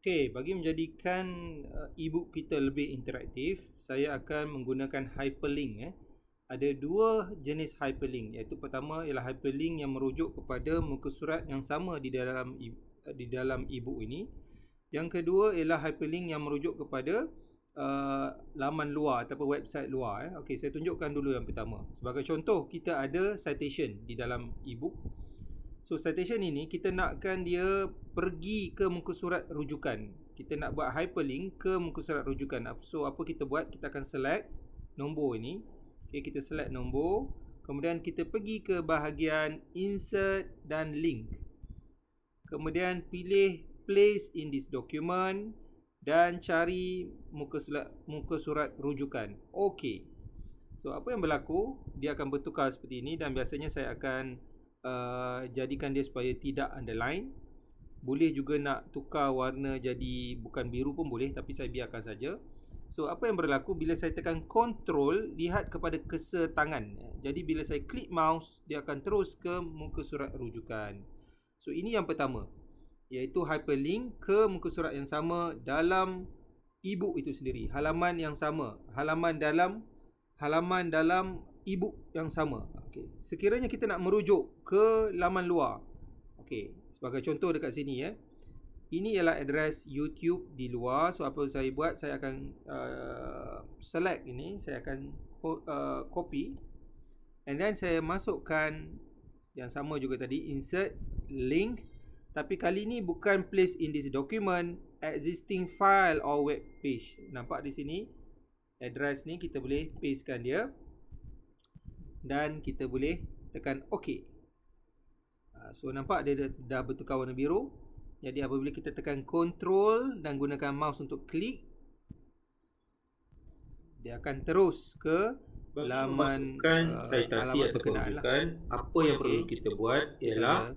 Okey, bagi menjadikan e-book kita lebih interaktif, saya akan menggunakan hyperlink. Ada dua jenis hyperlink, iaitu pertama ialah hyperlink yang merujuk kepada muka surat yang sama di dalam e-book ini. Yang kedua ialah hyperlink yang merujuk kepada laman luar ataupun website luar. Okey, saya tunjukkan dulu yang pertama. Sebagai contoh, kita ada citation di dalam e-book. So citation ini kita nakkan dia pergi ke muka surat rujukan. Kita nak buat hyperlink ke muka surat rujukan. So apa kita buat? Kita akan select nombor ini. Okay, kita select nombor. Kemudian kita pergi ke bahagian insert dan link. Kemudian pilih place in this document dan cari muka surat rujukan. Okay. So apa yang berlaku? Dia akan bertukar seperti ini dan biasanya saya akan jadikan dia supaya tidak underline. Boleh juga nak tukar warna jadi bukan biru pun boleh, tapi saya biarkan saja. So apa yang berlaku bila saya tekan control, lihat kepada cursor tangan. Jadi bila saya klik mouse, dia akan terus ke muka surat rujukan. So ini yang pertama, iaitu hyperlink ke muka surat yang sama dalam e-book itu sendiri. Halaman yang sama, halaman dalam e-book yang sama. Okay. Sekiranya kita nak merujuk ke laman luar. Okey, sebagai contoh dekat sini ini ialah address YouTube di luar. So apa saya buat? Saya akan select ini, saya akan copy and then saya masukkan yang sama juga tadi, insert link, tapi kali ini bukan place in this document, existing file or web page. Nampak di sini address ni kita boleh pastekan dia dan kita boleh tekan OK. So nampak dia dah bertukar warna biru. Jadi apabila kita tekan control dan gunakan mouse untuk klik, dia akan terus ke laman citasi atau rujukan. Apa yang perlu kita buat ialah